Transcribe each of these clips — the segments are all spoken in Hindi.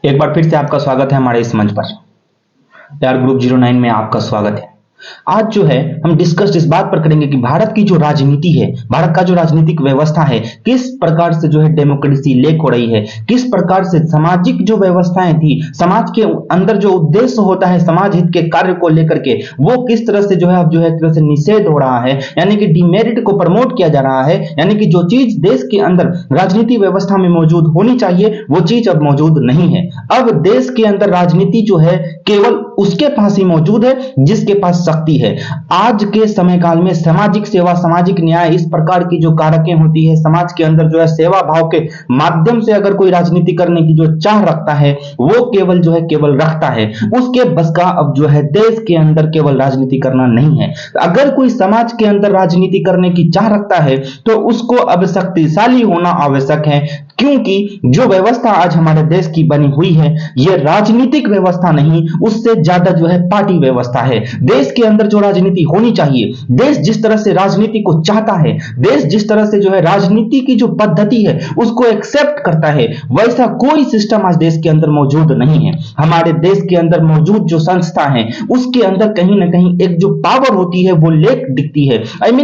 एक बार फिर से आपका स्वागत है हमारे इस मंच पर। यार ग्रुप 09 में आपका स्वागत है। आज जो है हम डिस्कस इस बात पर करेंगे कि भारत की जो राजनीति है, भारत का जो राजनीतिक व्यवस्था है, किस प्रकार से जो है डेमोक्रेसी लेक हो रही है, किस प्रकार से सामाजिक जो व्यवस्थाएं थी, समाज के अंदर जो उद्देश्य होता है समाज हित के कार्य को लेकर के, वो किस तरह से जो है अब जो है एक तरह से निषेध हो रहा है, यानी कि डिमेरिट को प्रमोट किया जा रहा है। यानी कि जो चीज देश के अंदर राजनीति व्यवस्था में मौजूद होनी चाहिए वो चीज अब मौजूद नहीं है। अब देश के अंदर राजनीति जो है केवल उसके पास ही मौजूद है जिसके पास शक्ति है। आज के समय काल में सामाजिक सेवा, सामाजिक न्याय, इस प्रकार की जो कारकें होती है समाज के अंदर जो है सेवा भाव के माध्यम से अगर कोई राजनीति करने की जो चाह रखता है वो केवल जो है केवल रखता है, उसके बस का अब जो है देश के अंदर केवल राजनीति करना नहीं है। अगर कोई समाज के अंदर राजनीति करने की चाह रखता है तो उसको अब शक्तिशाली होना आवश्यक है, क्योंकि जो व्यवस्था आज हमारे देश की बनी हुई है यह राजनीतिक व्यवस्था नहीं, उससे ज्यादा जो है पार्टी व्यवस्था है। देश के अंदर जो राजनीति होनी चाहिए, देश जिस तरह से राजनीति को चाहता है, देश जिस तरह से जो है राजनीति की जो पद्धति है उसको एक्सेप्ट करता है, वैसा कोई सिस्टम आज देश के अंदर मौजूद नहीं है। हमारे देश के अंदर मौजूद जो संस्था है उसके अंदर कहीं ना कहीं एक जो पावर होती है वो लेक दिखती है।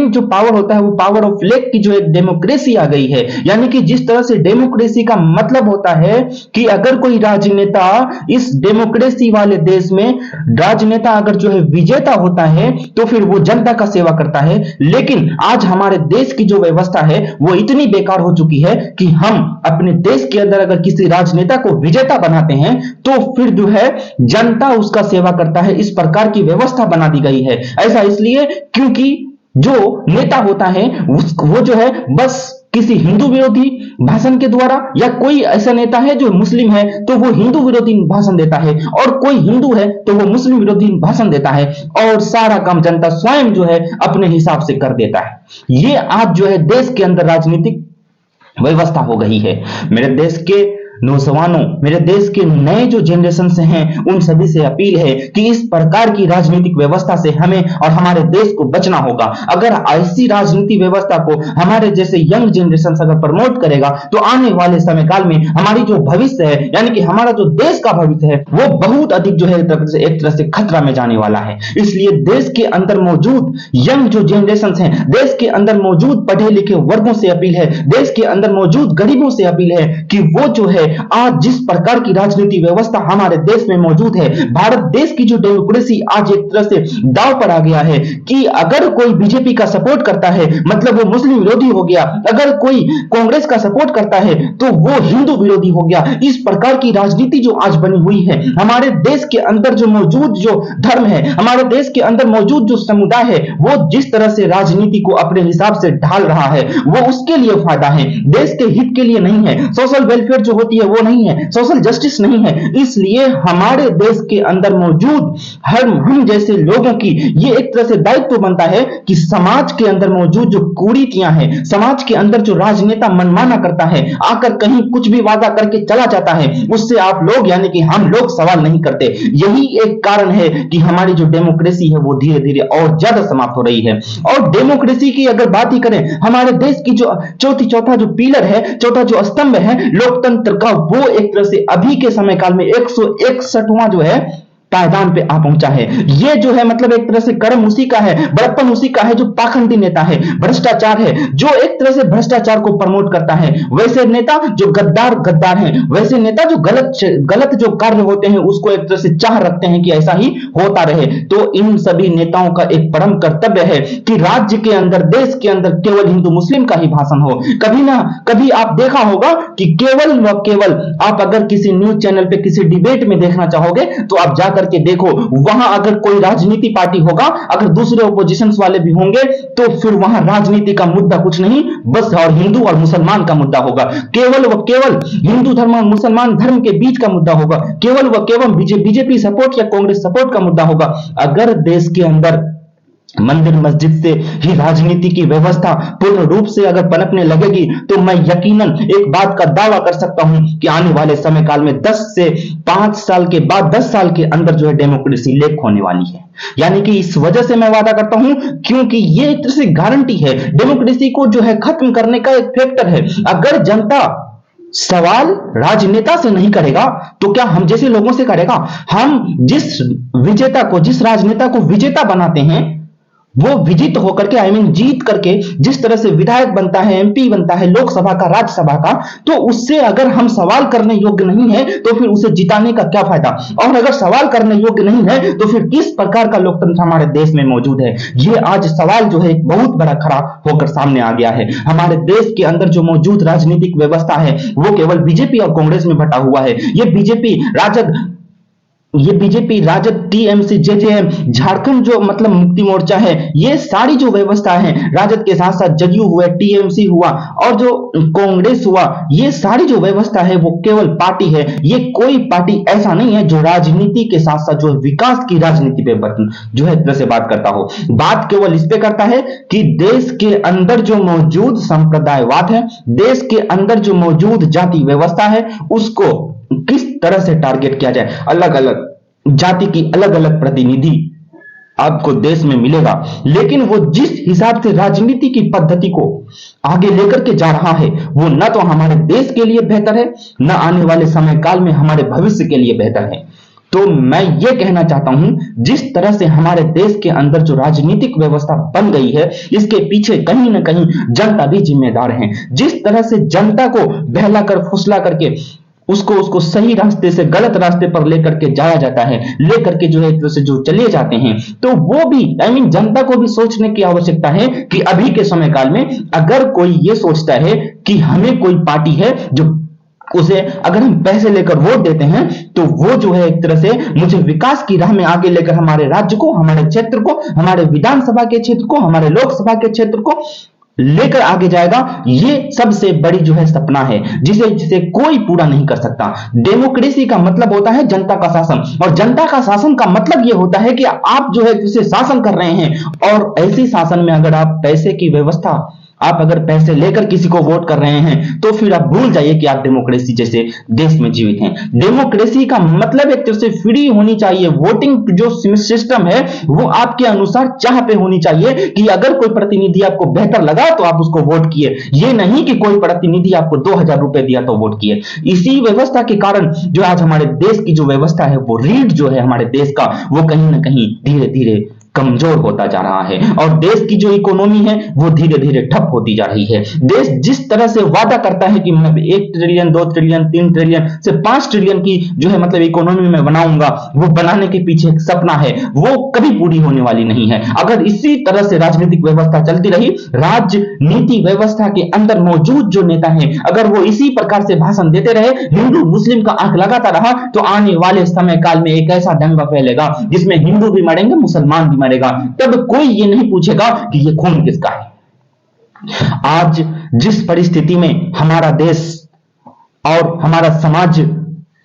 जो पावर होता है वो पावर ऑफ लेक की जो एक डेमोक्रेसी आ गई है। यानी कि जिस तरह से डेमोक्रेसी का मतलब होता है कि अगर कोई राजनेता इस डेमोक्रेसी वाले देश में राजनेता अगर जो है विजेता होता है तो फिर वो जनता का सेवा करता है। लेकिन आज हमारे देश की जो व्यवस्था है वो इतनी बेकार हो चुकी है कि हम अपने देश के अंदर अगर किसी राजनेता को विजेता बनाते हैं तो फिर जो है जनता उसका सेवा करता है, इस प्रकार की व्यवस्था बना दी गई है। ऐसा इसलिए क्योंकि जो नेता होता है वो जो है बस किसी हिंदू विरोधी भाषण के द्वारा, या कोई ऐसा नेता है जो मुस्लिम है तो वो हिंदू विरोधी भाषण देता है, और कोई हिंदू है तो वो मुस्लिम विरोधी भाषण देता है, और सारा काम जनता स्वयं जो है अपने हिसाब से कर देता है। ये आज जो है देश के अंदर राजनीतिक व्यवस्था हो गई है। मेरे देश के नौजवानों, मेरे देश के नए जो जनरेशन से हैं उन सभी से अपील है कि इस प्रकार की राजनीतिक व्यवस्था से हमें और हमारे देश को बचना होगा। अगर ऐसी राजनीति व्यवस्था को हमारे जैसे यंग जनरेशन अगर प्रमोट करेगा तो आने वाले समय काल में हमारी जो भविष्य है, यानी कि हमारा जो देश का भविष्य है, वो बहुत अधिक जो है एक तरह से खतरा में जाने वाला है। इसलिए देश के अंदर मौजूद यंग जो जनरेशन हैं, देश के अंदर मौजूद पढ़े लिखे वर्गों से अपील है, देश के अंदर मौजूद गरीबों से अपील है कि वो जो है आज जिस प्रकार की राजनीति व्यवस्था हमारे देश में मौजूद है, भारत देश की जो डेमोक्रेसी आज एक तरह से दांव पर आ गया है कि अगर कोई बीजेपी का सपोर्ट करता है मतलब वो मुस्लिम विरोधी हो गया, अगर कोई कांग्रेस का सपोर्ट करता है तो वो हिंदू विरोधी हो गया। इस प्रकार की राजनीति जो आज बनी हुई है, हमारे देश के अंदर जो मौजूद जो धर्म है, हमारे देश के अंदर मौजूद जो समुदाय है, वो जिस तरह से राजनीति को अपने हिसाब से ढाल रहा है वो उसके लिए फायदा है, देश के हित के लिए नहीं है। सोशल वेलफेयर जो होती है वो नहीं है, सोशल जस्टिस नहीं है। इसलिए हमारे देश के अंदर मौजूद हम जैसे लोगों की ये एक तरह से दायित्व बनता है कि समाज के अंदर मौजूद जो कुरीतियां हैं, समाज के अंदर जो राजनेता मनमाना करता है, आकर कहीं कुछ भी वादा करके चला जाता है, उससे आप लोग यानी कि हम लोग सवाल नहीं करते। यही एक कारण है कि हमारी जो डेमोक्रेसी है वो धीरे धीरे और ज्यादा समाप्त हो रही है। और डेमोक्रेसी की अगर बात ही करें, हमारे देश की जो चौथा जो पिलर है, चौथा जो स्तंभ है लोकतंत्र का, वो एक तरह से अभी के समय काल में 161वां जो है पायदान पे आ पहुंचा है। ये जो है मतलब एक तरह से कर्म उसी का है, बड़प्पन उसी का है जो पाखंडी नेता है, भ्रष्टाचार है जो एक तरह से भ्रष्टाचार को प्रमोट करता है। वैसे नेता जो गद्दार हैं, वैसे नेता जो गलत जो कार्य होते हैं उसको एक तरह से चाह रखते हैं कि ऐसा ही होता रहे। तो इन सभी नेताओं का एक परम कर्तव्य है कि राज्य के अंदर, देश के अंदर केवल हिंदू मुस्लिम का ही भाषण हो। कभी ना कभी आप देखा होगा कि केवल व केवल आप अगर किसी न्यूज चैनल पे किसी डिबेट में देखना चाहोगे तो आप जाकर के देखो, वहां अगर कोई राजनीति पार्टी होगा, अगर दूसरे ओपोजिशन वाले भी होंगे तो फिर वहां राजनीति का मुद्दा कुछ नहीं, बस और हिंदू और मुसलमान का मुद्दा होगा। केवल व केवल हिंदू धर्म और मुसलमान धर्म के बीच का मुद्दा होगा, केवल व केवल बीजेपी सपोर्ट या कांग्रेस सपोर्ट का मुद्दा होगा। अगर देश के अंदर मंदिर मस्जिद से ही राजनीति की व्यवस्था पूर्ण रूप से अगर पनपने लगेगी तो मैं यकीनन एक बात का दावा कर सकता हूं कि आने वाले समय काल में 10 से 5 साल के बाद, 10 साल के अंदर जो है डेमोक्रेसी लेक होने वाली है। यानी कि इस वजह से मैं वादा करता हूं क्योंकि ये एक तरह से गारंटी है, डेमोक्रेसी को जो है खत्म करने का एक फैक्टर है। अगर जनता सवाल राजनेता से नहीं करेगा तो क्या हम जैसे लोगों से करेगा? हम जिस राजनेता को विजेता बनाते हैं, वो विजित होकर के जीत करके जिस तरह से विधायक बनता है, एमपी बनता है, लोकसभा का, राज्यसभा का, तो उससे अगर हम सवाल करने योग्य नहीं है तो फिर उसे जिताने का क्या फायदा? और अगर सवाल करने योग्य नहीं है तो फिर किस प्रकार का लोकतंत्र हमारे देश में मौजूद है? ये आज सवाल जो है एक बहुत बड़ा खड़ा होकर सामने आ गया है। हमारे देश के अंदर जो मौजूद राजनीतिक व्यवस्था है वो केवल बीजेपी और कांग्रेस में बटा हुआ है। ये BJP, Rajad, TMC, JJM, Jharkhand जो मतलब मुक्ति मोर्चा है, ये सारी जो व्यवस्था है, राजद के साथ साथ जदयू हुआ, टीएमसी हुआ और जो कांग्रेस हुआ, ये सारी जो व्यवस्था है वो केवल पार्टी है। ये कोई पार्टी ऐसा नहीं है जो राजनीति के साथ साथ जो विकास की राजनीति पे जो है तरह से बात करता हो। बात केवल इस पे करता है कि देश के अंदर जो मौजूद संप्रदायवाद है, देश के अंदर जो मौजूद जाति व्यवस्था है, उसको किस तरह से टारगेट किया जाए। अलग अलग जाति की अलग अलग प्रतिनिधि आपको देश में मिलेगा, लेकिन वो जिस हिसाब से राजनीति की पद्धति को आगे लेकर के जा रहा है वो न तो हमारे देश के लिए बेहतर है, न आने वाले समय काल में हमारे भविष्य के लिए बेहतर है। तो मैं ये कहना चाहता हूं, जिस तरह से हमारे देश के अंदर जो राजनीतिक व्यवस्था बन गई है, इसके पीछे कहीं ना कहीं जनता भी जिम्मेदार है। जिस तरह से जनता को बहलाकर फुसला करके उसको सही रास्ते से गलत रास्ते पर लेकर के जाया जाता है, लेकर के जो है तो से जो चले जाते हैं, तो वो भी जनता को भी सोचने की आवश्यकता है कि अभी के समय काल में अगर कोई ये सोचता है कि हमें कोई पार्टी है जो उसे अगर हम पैसे लेकर वोट देते हैं तो वो जो है एक तरह से मुझे विकास की राह में आगे लेकर हमारे राज्य को, हमारे क्षेत्र को, हमारे विधानसभा के क्षेत्र को, हमारे लोकसभा के क्षेत्र को लेकर आगे जाएगा, ये सबसे बड़ी जो है सपना है जिसे कोई पूरा नहीं कर सकता। डेमोक्रेसी का मतलब होता है जनता का शासन, और जनता का शासन का मतलब यह होता है कि आप जो है जिसे शासन कर रहे हैं, और ऐसी शासन में अगर आप पैसे की व्यवस्था, आप अगर पैसे लेकर किसी को वोट कर रहे हैं तो फिर आप भूल जाइए कि आप डेमोक्रेसी जैसे देश में जीवित हैं। डेमोक्रेसी का मतलब एक तरह से फ्री होनी चाहिए। वोटिंग जो सिस्टम है वो आपके अनुसार चाह पे होनी चाहिए कि अगर कोई प्रतिनिधि आपको बेहतर लगा तो आप उसको वोट किए, ये नहीं कि कोई प्रतिनिधि आपको 2000 रुपए दिया तो वोट किए। इसी व्यवस्था के कारण जो आज हमारे देश की जो व्यवस्था है, वो रीढ़ जो है हमारे देश का, वो कहीं ना कहीं धीरे धीरे कमजोर होता जा रहा है, और देश की जो इकोनॉमी है वो धीरे धीरे ठप होती जा रही है। देश जिस तरह से वादा करता है कि मैं 1 ट्रिलियन, 2 ट्रिलियन, 3 ट्रिलियन से 5 ट्रिलियन की जो है मतलब इकोनॉमी में बनाऊंगा, वो बनाने के पीछे एक सपना है, वो कभी पूरी होने वाली नहीं है। अगर इसी तरह से राजनीतिक व्यवस्था चलती रही, राजनीति व्यवस्था के अंदर मौजूद जो नेता है अगर वो इसी प्रकार से भाषण देते रहे, हिंदू मुस्लिम का आंख लगाता रहा, तो आने वाले समय काल में एक ऐसा दंगा फैलेगा जिसमें हिंदू भी मरेंगे, मुसलमान भी मरेगा। तब कोई ये नहीं पूछेगा कि ये खून किसका है। आज जिस परिस्थिति में हमारा देश और हमारा समाज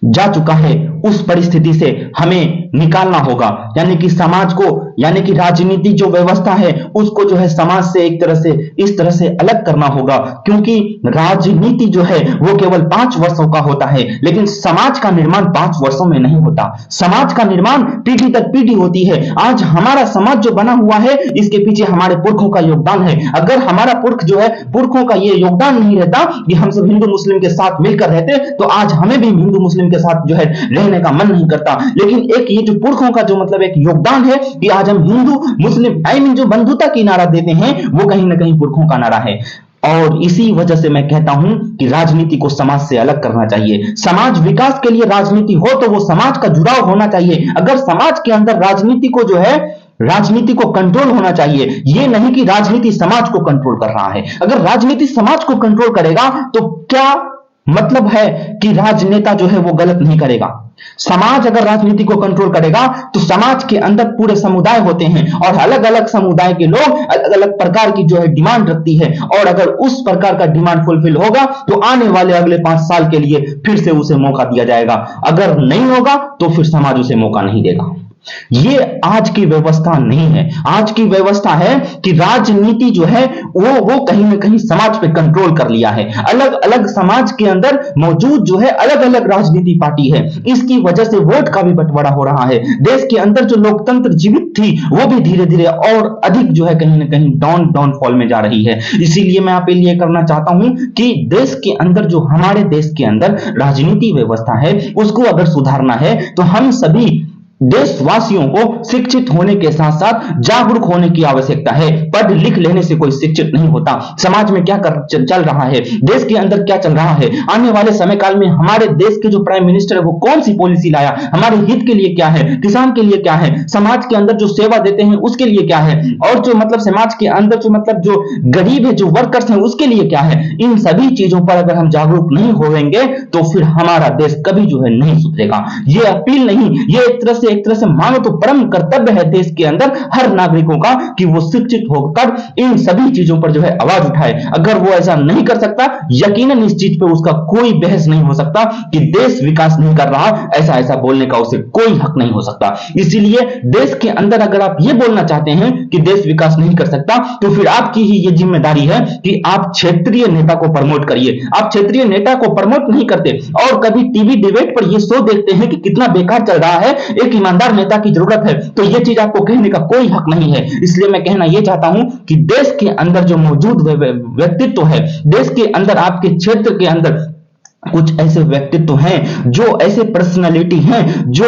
जा चुका है, उस परिस्थिति से हमें निकालना होगा, यानी कि समाज को, यानी कि राजनीति जो व्यवस्था है उसको जो है समाज से एक तरह से इस तरह से अलग करना होगा, क्योंकि राजनीति जो है वो केवल 5 वर्षों का होता है, लेकिन समाज का निर्माण 5 वर्षों में नहीं होता। समाज का निर्माण पीढ़ी तक पीढ़ी होती है। आज हमारा समाज जो बना हुआ है इसके पीछे हमारे पुरखों का योगदान है। अगर हमारा पुरखों का ये योगदान नहीं रहता कि हम सब हिंदू मुस्लिम के साथ मिलकर रहते, तो आज हमें भी हिंदू मुस्लिम के साथ जो है रहने का मन नहीं करता। लेकिन एक ये जो पुरखों का जो मतलब एक योगदान है कि आज हम हिंदू मुस्लिम जो बंधुता की नारा देते हैं, वो कहीं ना कहीं पुरखों का नारा है। और इसी वजह से मैं कहता हूं कि राजनीति को समाज से अलग करना चाहिए। समाज विकास के लिए राजनीति हो तो वो समाज का जुड़ाव होना चाहिए। अगर समाज के अंदर राजनीति को कंट्रोल होना चाहिए, ये नहीं कि राजनीति समाज को कंट्रोल कर रहा है। अगर राजनीति समाज को कंट्रोल करेगा तो क्या मतलब है कि राजनेता जो है वो गलत नहीं करेगा। समाज अगर राजनीति को कंट्रोल करेगा तो समाज के अंदर पूरे समुदाय होते हैं, और अलग अलग समुदाय के लोग अलग अलग प्रकार की जो है डिमांड रखती है, और अगर उस प्रकार का डिमांड फुलफिल होगा तो आने वाले अगले 5 साल के लिए फिर से उसे मौका दिया जाएगा। अगर नहीं होगा तो फिर समाज उसे मौका नहीं देगा। ये आज की व्यवस्था नहीं है। आज की व्यवस्था है कि राजनीति जो है वो कहीं ना कहीं समाज पे कंट्रोल कर लिया है। अलग अलग समाज के अंदर मौजूद जो है अलग अलग राजनीति पार्टी है, इसकी वजह से वोट का भी बंटवारा हो रहा है। देश के अंदर जो लोकतंत्र जीवित थी वो भी धीरे धीरे और अधिक जो है कहीं ना कहीं डाउनफॉल में जा रही है। इसीलिए मैं अपील ये करना चाहता हूं कि देश के अंदर जो हमारे देश के अंदर राजनीति व्यवस्था है उसको अगर सुधारना है तो हम सभी देशवासियों को शिक्षित होने के साथ साथ जागरूक होने की आवश्यकता है। पढ़ लिख लेने से कोई शिक्षित नहीं होता। समाज में क्या चल रहा है, देश के अंदर क्या चल रहा है, आने वाले समय काल में हमारे देश के जो प्राइम मिनिस्टर है वो कौन सी पॉलिसी लाया, हमारे हित के लिए क्या है, किसान के लिए क्या है, समाज के अंदर जो सेवा देते हैं उसके लिए क्या है, और जो मतलब समाज के अंदर जो मतलब जो गरीब है, जो वर्कर्स हैं उसके लिए क्या है। इन सभी चीजों पर अगर हम जागरूक नहीं होंगे तो फिर हमारा देश कभी जो है नहीं सुधरेगा। ये अपील नहीं, ये एक तरह से मानो तो परम कर्तव्य है देश के अंदर हर नागरिकों का कि वो शिक्षित होकर इन सभी चीजों पर जो है आवाज उठाए। अगर वो ऐसा नहीं कर सकता, यकीनन इस चीज पे उसका कोई बहस नहीं हो सकता कि देश विकास नहीं कर रहा, ऐसा बोलने का उसे कोई हक नहीं हो सकता। इसीलिए देश के अंदर अगर आप ये बोलना चाहते हैं कि देश विकास नहीं कर सकता तो फिर आपकी ही ये जिम्मेदारी है कि आप क्षेत्रीय नेता को प्रमोट करिए। आप क्षेत्रीय नेता को प्रमोट नहीं करते और कभी टीवी डिबेट पर ये शो देखते हैं कि कितना बेकार चल रहा है, एक ईमानदार नेता की जरूरत है, तो यह चीज आपको कहने का कोई हक नहीं है। इसलिए मैं कहना यह चाहता हूं कि देश के अंदर जो मौजूद व्यक्तित्व है, देश के अंदर आपके क्षेत्र के अंदर कुछ ऐसे व्यक्तित्व हैं, जो ऐसे पर्सनालिटी हैं जो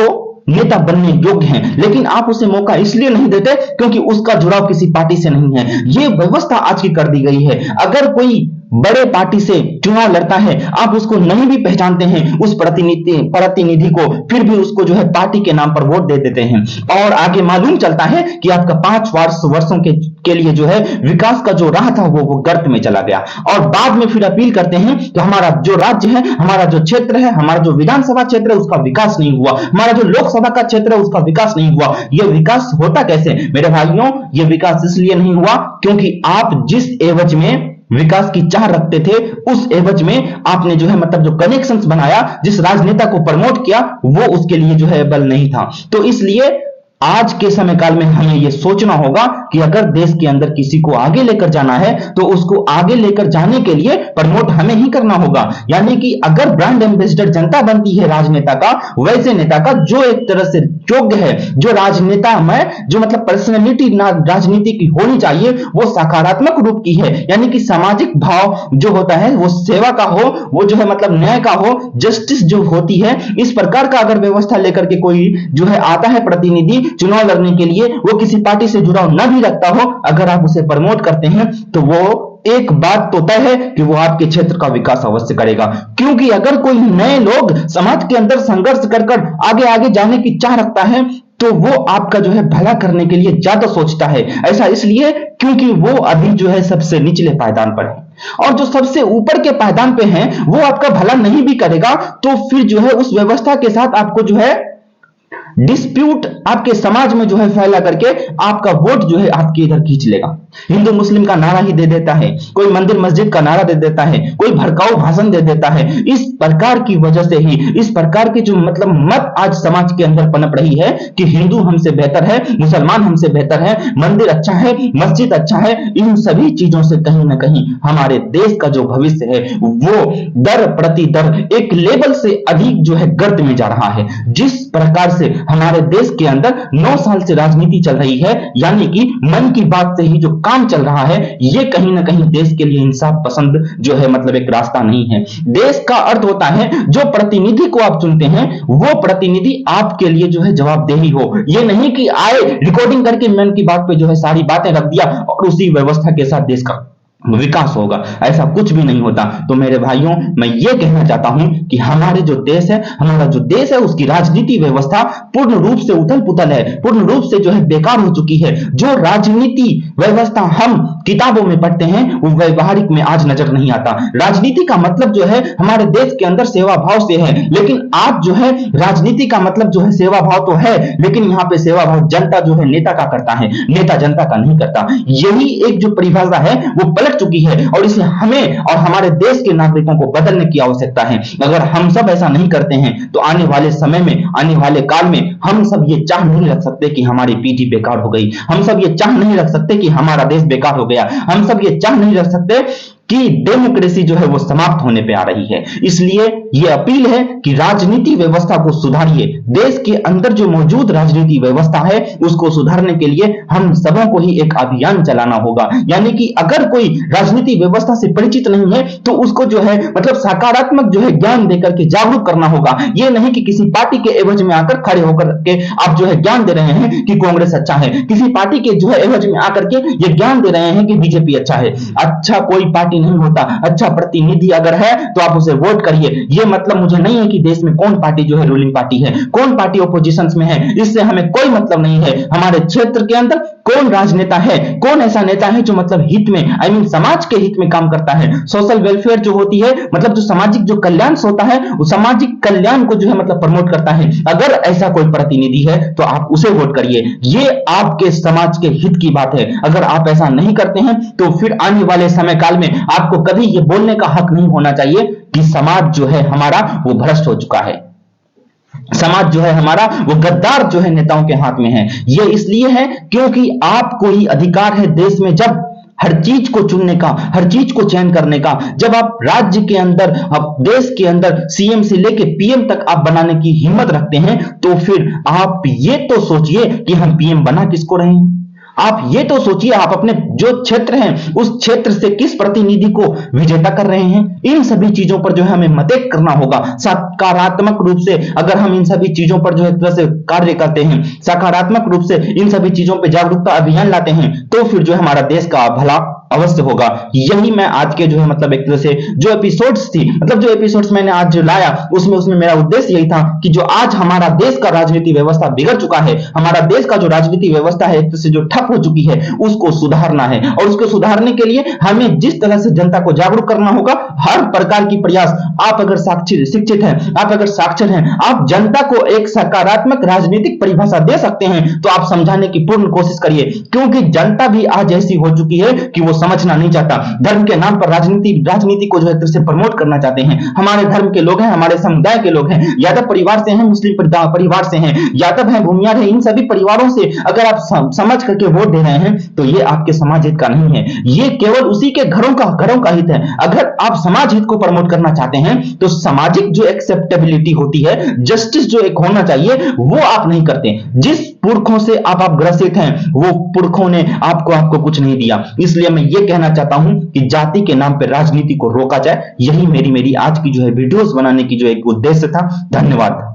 नेता बनने योग्य हैं, लेकिन आप उसे मौका इसलिए नहीं देते क्योंकि उसका जुड़ाव किसी पार्टी से नहीं है। यह व्यवस्था आज की कर दी गई है। अगर कोई बड़े पार्टी से चुनाव लड़ता है, आप उसको नहीं भी पहचानते हैं उस प्रतिनिधि को, फिर भी उसको जो है पार्टी के नाम पर वोट दे देते हैं और आगे मालूम चलता है कि आपका 5 वर्षों के लिए जो है विकास का जो राह था वो गर्त में चला गया। और बाद में फिर अपील करते हैं कि हमारा जो राज्य है, हमारा जो क्षेत्र है, हमारा जो विधानसभा क्षेत्र है उसका विकास नहीं हुआ, हमारा जो लोकसभा का क्षेत्र है उसका विकास नहीं हुआ। यह विकास होता कैसे मेरे भाइयों? यह विकास इसलिए नहीं हुआ क्योंकि आप जिस एवज में विकास की चाह रखते थे उस एवज में आपने जो है मतलब जो कनेक्शंस बनाया, जिस राजनेता को प्रमोट किया, वो उसके लिए जो है बल नहीं था। तो इसलिए आज के समय काल में हमें यह सोचना होगा कि अगर देश के अंदर किसी को आगे लेकर जाना है तो उसको आगे लेकर जाने के लिए प्रमोट हमें ही करना होगा। यानी कि अगर ब्रांड एम्बेसडर जनता बनती है राजनेता का, वैसे नेता का जो एक तरह से योग्य है, जो राजनेता में जो मतलब पर्सनैलिटी राजनीति की होनी चाहिए वो सकारात्मक रूप की है, यानी कि सामाजिक भाव जो होता है वो सेवा का हो, वो जो है मतलब न्याय का हो, जस्टिस जो होती है, इस प्रकार का अगर व्यवस्था लेकर के कोई जो है आता है प्रतिनिधि चुनाव लड़ने के लिए, वो किसी पार्टी से जुड़ाव न भी रखता हो, अगर आप उसे प्रमोट करते हैं तो वो एक बात तो तय है कि वो आपके क्षेत्र का विकास अवश्य करेगा। क्योंकि अगर कोई नए लोग समाज के अंदर संघर्ष कर आगे आगे जाने की चाह रखता है तो वो आपका जो है भला करने के लिए ज्यादा सोचता है। ऐसा इसलिए क्योंकि वो अभी जो है सबसे निचले पायदान पर है और जो सबसे ऊपर के पायदान पे है वो आपका भला नहीं भी करेगा तो फिर जो है उस व्यवस्था के साथ आपको जो है डिस्प्यूट आपके समाज में जो है फैला करके आपका वोट जो है आपके इधर खींच लेगा। हिंदू मुस्लिम का नारा ही दे देता है, कोई मंदिर मस्जिद का नारा दे देता है, कोई भड़काऊ भाषण दे देता है। इस प्रकार की वजह से ही इस प्रकार की जो मतलब मत आज समाज के अंदर पनप रही है कि हिंदू हमसे बेहतर है, मुसलमान हमसे बेहतर है, मंदिर अच्छा है, मस्जिद अच्छा है। इन सभी चीजों से कहीं ना कहीं हमारे देश का जो भविष्य है वो दर प्रति दर एक लेवल से अधिक जो है गर्त में जा रहा है। जिस प्रकार से हमारे देश के अंदर 9 साल से राजनीति चल रही है, यानी कि मन की बात से ही जो काम चल रहा है, ये कहीं ना कहीं देश के लिए इंसाफ पसंद जो है मतलब एक रास्ता नहीं है। देश का अर्थ होता है जो प्रतिनिधि को आप चुनते हैं वो प्रतिनिधि आपके लिए जो है जवाबदेही हो। ये नहीं कि आए रिकॉर्डिंग करके मन की बात पे जो है सारी बातें रख दिया और उसी व्यवस्था के साथ देश का विकास होगा, ऐसा कुछ भी नहीं होता। तो मेरे भाइयों, मैं ये कहना चाहता हूं कि हमारे जो देश है, हमारा जो देश है उसकी राजनीति व्यवस्था पूर्ण रूप से उथल पुथल है, पूर्ण रूप से जो है बेकार हो चुकी है। जो राजनीति व्यवस्था हम किताबों में पढ़ते हैं वो व्यवहारिक में आज नजर नहीं आता। राजनीति का मतलब जो है हमारे देश के अंदर सेवा भाव से है, लेकिन आज जो है राजनीति का मतलब जो है सेवा भाव तो है, लेकिन यहाँ पे सेवा भाव जनता जो है नेता का करता है, नेता जनता का नहीं करता। यही एक जो परिभाषा है वो पलट चुकी है और इसे हमें और हमारे देश के नागरिकों को बदलने की आवश्यकता है। अगर हम सब ऐसा नहीं करते हैं तो आने वाले समय में, आने वाले काल में हम सब ये चाह नहीं रख सकते कि हमारी पीढ़ी बेकार हो गई, हम सब ये चाह नहीं रख सकते कि हमारा देश बेकार हो गया, हम सब ये चाह नहीं रख सकते कि डेमोक्रेसी जो है वो समाप्त होने पे आ रही है। इसलिए ये अपील है कि राजनीति व्यवस्था को सुधारिए। देश के अंदर जो मौजूद राजनीति व्यवस्था है उसको सुधारने के लिए हम सबों को ही एक अभियान चलाना होगा। यानी कि अगर कोई राजनीति व्यवस्था से परिचित नहीं है तो उसको जो है मतलब सकारात्मक जो है ज्ञान देकर के जागरूक करना होगा। ये नहीं कि किसी पार्टी के एवज में आकर खड़े होकर के आप जो है ज्ञान दे रहे हैं कि कांग्रेस अच्छा है, किसी पार्टी के जो है एवज में आकर के ये ज्ञान दे रहे हैं कि बीजेपी अच्छा है। अच्छा कोई पार्टी नहीं होता, अच्छा प्रतिनिधि अगर है तो आप उसे वोट करिए। यह मतलब मुझे नहीं है कि देश में कौन पार्टी जो है रूलिंग पार्टी है, कौन पार्टी ऑपोजिशन में है, इससे हमें कोई मतलब नहीं है। हमारे क्षेत्र के अंदर कौन राजनेता है, कौन ऐसा नेता है जो मतलब हित में, आई मीन समाज के हित में काम करता है। सोशल वेलफेयर जो होती है मतलब जो सामाजिक जो कल्याण होता है वो सामाजिक कल्याण को जो है मतलब प्रमोट करता है। अगर ऐसा कोई प्रतिनिधि है तो आप उसे वोट करिए। ये आपके समाज के हित की बात है। अगर आप ऐसा नहीं करते हैं तो फिर आने वाले समय काल में आपको कभी ये बोलने का हक नहीं होना चाहिए कि समाज जो है हमारा वो भ्रष्ट हो चुका है, समाज जो है हमारा वो गद्दार जो है नेताओं के हाथ में है। ये इसलिए है क्योंकि आपको ही अधिकार है देश में जब हर चीज को चुनने का, हर चीज को चयन करने का। जब आप राज्य के अंदर, आप देश के अंदर सीएम से लेके पीएम तक आप बनाने की हिम्मत रखते हैं तो फिर आप ये तो सोचिए कि हम पीएम बना किसको रहे हैं। आप ये तो सोचिए आप अपने जो क्षेत्र हैं उस क्षेत्र से किस प्रतिनिधि को विजेता कर रहे हैं। इन सभी चीजों पर जो है हमें मदद करना होगा सकारात्मक रूप से। अगर हम इन सभी चीजों पर जो है तरह से कार्य करते हैं, सकारात्मक रूप से इन सभी चीजों पर जागरूकता अभियान लाते हैं तो फिर जो है हमारा देश का भला अवश्य होगा। यही मैं आज के जो है मतलब एक तरह से जो एपिसोड्स थी, मतलब जो एपिसोड्स मैंने आज जो लाया उसमें मेरा उद्देश्य यही था कि जो आज हमारा देश का राजनीति व्यवस्था बिगड़ चुका है, हमारा देश का जो राजनीति व्यवस्था है एक तरह से जो ठप हो चुकी है उसको सुधारना है। और उसको सुधारने के लिए हमें जिस तरह से जनता को जागरूक करना होगा, हर प्रकार की प्रयास, आप अगर शिक्षित हैं, आप अगर साक्षर हैं, आप जनता को एक सकारात्मक राजनीतिक परिभाषा दे सकते हैं तो आप समझाने की पूर्ण कोशिश करिए। क्योंकि जनता भी आज ऐसी हो चुकी है कि वो समझना नहीं चाहता। धर्म के नाम पर राजनीति को जो है से प्रमोट करना चाहते हैं। हमारे धर्म के लोग हैं, हमारे समुदाय के लोग हैं, यादव परिवार से हैं, मुस्लिम परिवार से हैं, यादव हैं, भूमियार हैं, इन सभी परिवारों से अगर आप समझ करके वोट दे रहे हैं तो ये आपके समाज हित का नहीं है, ये केवल उसी के घरों का हित है। अगर आप समाज हित को प्रमोट करना चाहते हैं तो सामाजिक जो एक्सेप्टेबिलिटी होती है, जस्टिस जो एक होना चाहिए वो आप नहीं करते। जिस पुरखों से आप ग्रसित हैं वो पुरखों ने आपको कुछ नहीं दिया। इसलिए मैं ये कहना चाहता हूं कि जाति के नाम पर राजनीति को रोका जाए। यही मेरी आज की जो है वीडियोस बनाने की जो एक उद्देश्य था। धन्यवाद।